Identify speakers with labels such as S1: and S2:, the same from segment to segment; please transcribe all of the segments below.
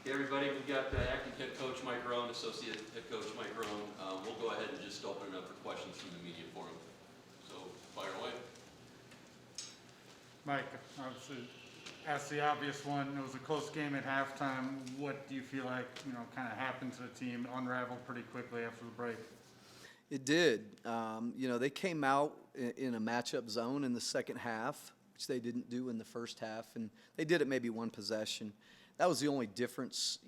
S1: Okay, everybody, we've got acting head coach Mike Rohn, associate head coach Mike Rohn. We'll go ahead and just open it up for questions from the media forum. So, fire away.
S2: Mike, obviously, ask the obvious one. It was a close game at halftime. What do you feel like, kind of happened to the team, unraveled pretty quickly after the break?
S3: It did. They came out in a matchup zone in the second half, which they didn't do in the first half, and they did it maybe one possession. That was the only difference,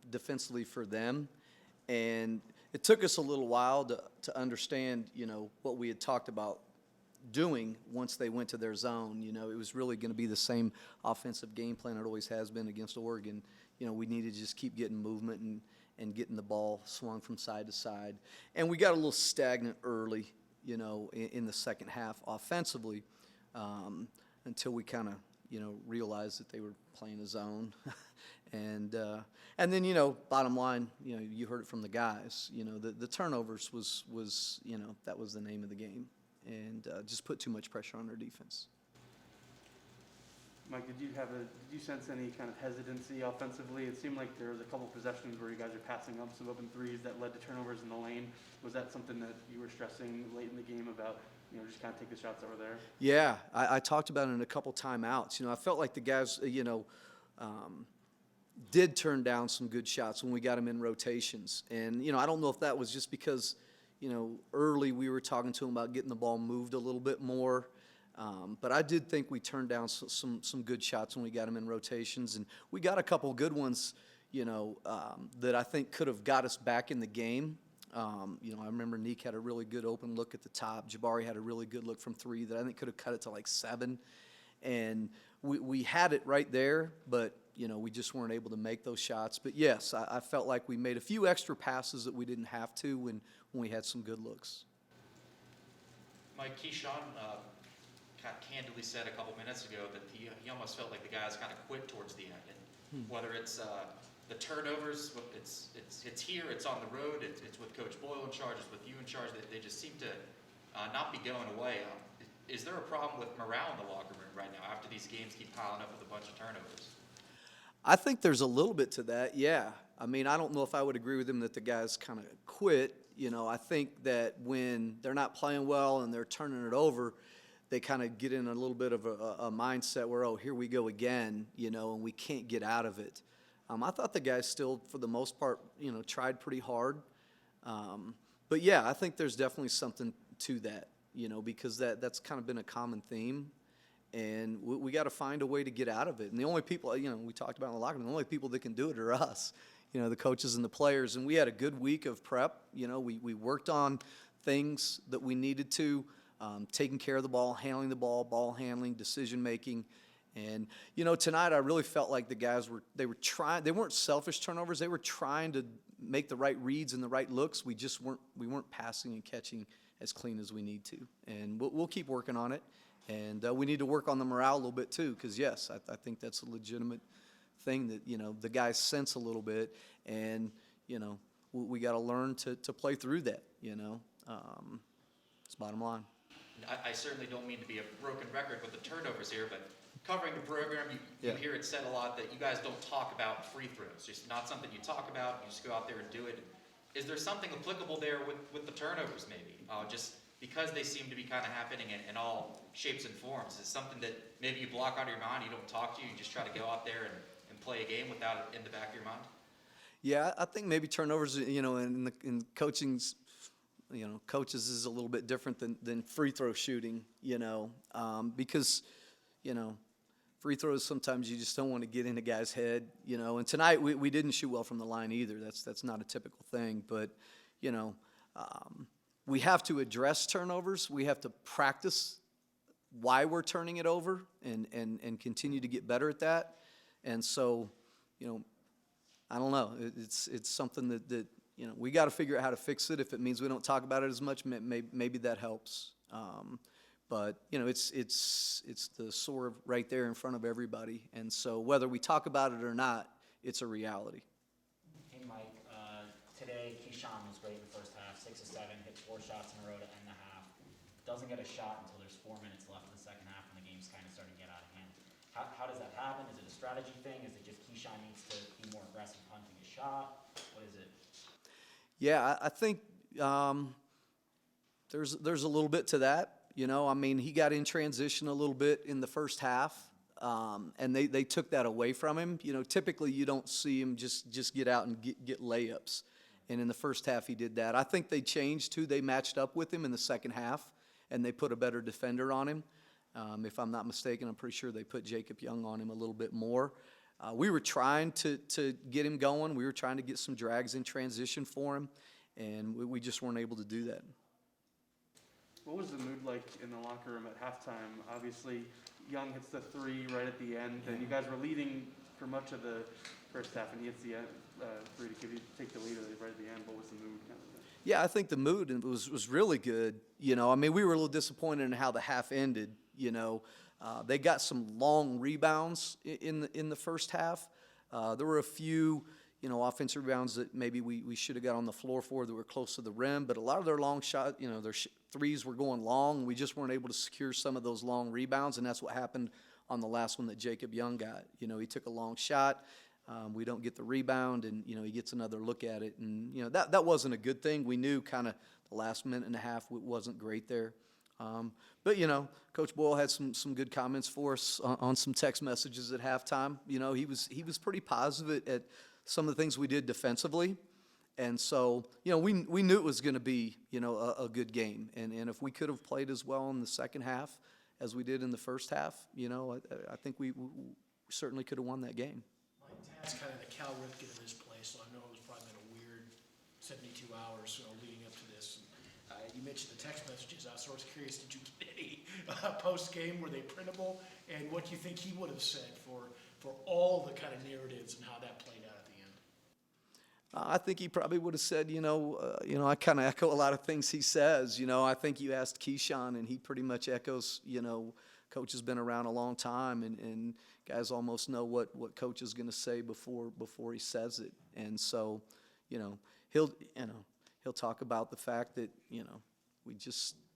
S3: defensively for them. And it took us a little while to understand, what we had talked about doing once they went to their zone. It was really going to be the same offensive game plan it always has been against Oregon. We needed to just keep getting movement and getting the ball swung from side to side. And we got a little stagnant early, in the second half offensively, until we kind of, realized that they were playing a zone. and then, bottom line, you heard it from the guys, the turnovers was that was the name of the game. And just put too much pressure on their defense.
S4: Mike, did you sense any kind of hesitancy offensively? It seemed like there was a couple possessions where you guys are passing up some open threes that led to turnovers in the lane. Was that something that you were stressing late in the game about, just kind of take the shots over there?
S3: Yeah, I talked about it in a couple timeouts. I felt like the guys, did turn down some good shots when we got them in rotations. And, I don't know if that was just because, early we were talking to them about getting the ball moved a little bit more. But I did think we turned down some good shots when we got them in rotations. And we got a couple good ones, that I think could have got us back in the game. I remember Neek had a really good open look at the top. Jabari had a really good look from three that I think could have cut it to like 7. And we had it right there, but, we just weren't able to make those shots. But, yes, I felt like we made a few extra passes that we didn't have to when we had some good looks.
S5: Mike, Keyshawn kind of candidly said a couple minutes ago that he almost felt like the guys kind of quit towards the end. And whether it's the turnovers, it's here, it's on the road, it's with Coach Boyle in charge, it's with you in charge, they just seem to not be going away. Is there a problem with morale in the locker room right now after these games keep piling up with a bunch of turnovers?
S3: I think there's a little bit to that, yeah. I mean, I don't know if I would agree with him that the guys kind of quit. I think that when they're not playing well and they're turning it over, they kind of get in a little bit of a mindset where, oh, here we go again, and we can't get out of it. I thought the guys still, for the most part, tried pretty hard. But, yeah, I think there's definitely something to that, because that's kind of been a common theme. And we got to find a way to get out of it. And the only people, we talked about in the locker room, the only people that can do it are us, the coaches and the players. And we had a good week of prep. We worked on things that we needed to, taking care of the ball handling, decision-making. And, tonight I really felt like the guys they weren't selfish turnovers. They were trying to make the right reads and the right looks. We weren't passing and catching as clean as we need to. And we'll keep working on it. And we need to work on the morale a little bit too, because, yes, I think that's a legitimate thing that, the guys sense a little bit. And, we got to learn to play through that, It's bottom line.
S5: I certainly don't mean to be a broken record with the turnovers here, but covering the program, you hear it said a lot that you guys don't talk about free throws. Just not something you talk about. You just go out there and do it. Is there something applicable there with the turnovers maybe? Just because they seem to be kind of happening in all shapes and forms. Is it something that maybe you block out of your mind, you don't talk to, you just try to go out there and play a game without it in the back of your mind?
S3: Yeah, I think maybe turnovers, in coaching's, coaches is a little bit different than free throw shooting, because, free throws sometimes you just don't want to get in a guy's head, And tonight we didn't shoot well from the line either. That's not a typical thing, but, we have to address turnovers. We have to practice why we're turning it over and continue to get better at that. And so, I don't know. It's something that we got to figure out how to fix it. If it means we don't talk about it as much, maybe that helps. But it's the sore right there in front of everybody. And so whether we talk about it or not, it's a reality.
S6: Hey Mike, today Keyshawn was great in the first half, 6 of 7, hit 4 shots in a row to end the half. Doesn't get a shot until there's 4 minutes left in the second half, and the game's kind of starting to get out of hand. How does that happen? Is it a strategy thing? Is it just Keyshawn needs to be more aggressive punting his shot? What is it?
S3: Yeah, I think there's a little bit to that. You know, I mean, he got in transition a little bit in the first half, and they took that away from him. You know, typically you don't see him just get out and get layups. And in the first half, he did that. I think they changed who they matched up with him in the second half, and they put a better defender on him. If I'm not mistaken, I'm pretty sure they put Jacob Young on him a little bit more. We were trying to get him going. We were trying to get some drags in transition for him, and we just weren't able to do that.
S4: What was the mood like in the locker room at halftime? Obviously, Young hits the three right at the end, and you guys were leading for much of the first half, and he hits the end, three to take the lead right at the end. What was the mood?
S3: Yeah, I think the mood was really good. You know, I mean, we were a little disappointed in how the half ended. You know, they got some long rebounds in the first half. There were a few, you know, offensive rebounds that maybe we should have got on the floor for that were close to the rim, but a lot of their long shot, you know, their threes were going long. We just weren't able to secure some of those long rebounds, and that's what happened on the last one that Jacob Young got. You know, he took a long shot. We don't get the rebound, and, you know, he gets another look at it. And, you know, that wasn't a good thing. We knew kind of the last minute and a half wasn't great there. But, you know, Coach Boyle had some good comments for us on some text messages at halftime. You know, he was pretty positive at some of the things we did defensively. And so, you know, we knew it was going to be, you know, a good game. And if we could have played as well in the second half as we did in the first half, you know, I think we certainly could have won that game.
S7: That's kind of the Cal Ripken of this place, so I know it was probably been a weird 72 hours leading up to this. You mentioned the text messages. I was sort of curious, did you get any post-game? Were they printable? And what do you think he would have said for all the kind of narratives and how that played out at the end?
S3: I think he probably would have said, you know, I kind of echo a lot of things he says. You know, I think you asked Keyshawn, and he pretty much echoes, you know, Coach has been around a long time, and guys almost know what Coach is going to say before he says it. And so, you know, he'll talk about the fact that, you know,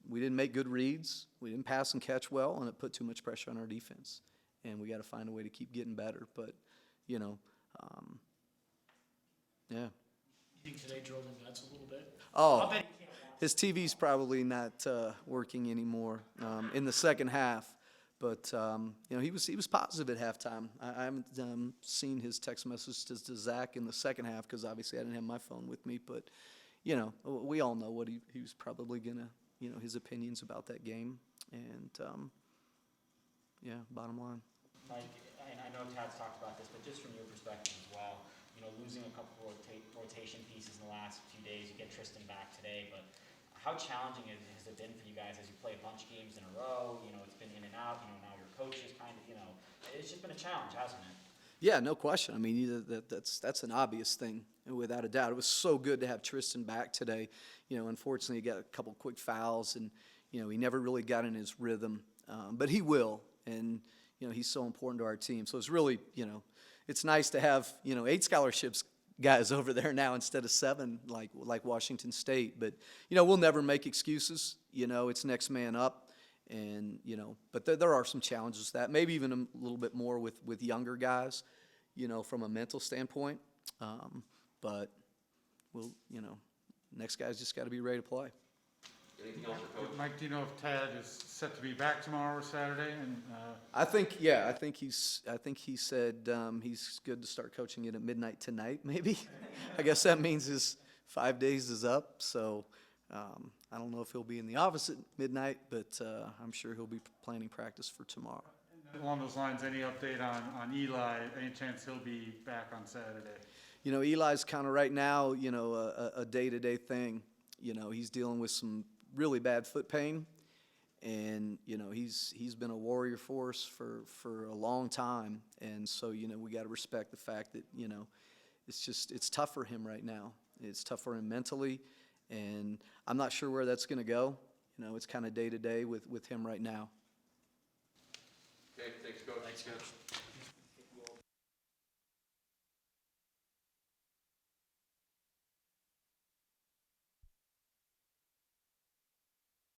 S3: we didn't make good reads, we didn't pass and catch well, and it put too much pressure on our defense. And we got to find a way to keep getting better. But, you know, yeah.
S7: You think today drove him nuts a little bit?
S3: Oh,
S7: I'll bet he can't watch.
S3: his TV's probably not working anymore in the second half. But, you know, he was positive at halftime. I haven't seen his text messages to Zach in the second half because obviously I didn't have my phone with me. But, you know, we all know what he was probably going to, you know, his opinions about that game. And, yeah, bottom line.
S6: Mike, I know Tad's talked about this, but just from your perspective as well, you know, losing a couple rotation pieces in the last few days, you get Tristan back today, but how challenging has it been for you guys as you play a bunch of games in a row? You know, it's been in and out. You know, now your coach is kind of, you know, it's just been a challenge, hasn't it?
S3: Yeah, no question. I mean, that's an obvious thing, without a doubt. It was so good to have Tristan back today. You know, unfortunately, he got a couple quick fouls, and, you know, he never really got in his rhythm. But he will, and, you know, he's so important to our team. So it's really, you know, it's nice to have, you know, 8 scholarships guys over there now instead of 7 like Washington State. But, you know, we'll never make excuses. You know, it's next man up. And, you know, but there are some challenges with that, maybe even a little bit more with younger guys, you know, from a mental standpoint. But we'll, you know, next guy's just got to be ready to play.
S1: Anything else for Coach?
S2: Mike, do you know if Tad is set to be back tomorrow or Saturday? And
S3: I think he said he's good to start coaching it at midnight tonight, maybe. I guess that means his 5 days is up. So I don't know if he'll be in the office at midnight, but I'm sure he'll be planning practice for tomorrow.
S2: along those lines, any update on Eli? Any chance he'll be back on Saturday?
S3: You know, Eli's kind of right now, you know, a day-to-day thing. You know, he's dealing with some really bad foot pain. And, you know, he's been a warrior for us for a long time. And so, you know, we got to respect the fact that, you know, it's tough for him right now. It's tough for him mentally. And I'm not sure where that's going to go. You know, it's kind of day-to-day with him right now.
S1: Okay, thanks, Coach.
S5: Thanks, Coach.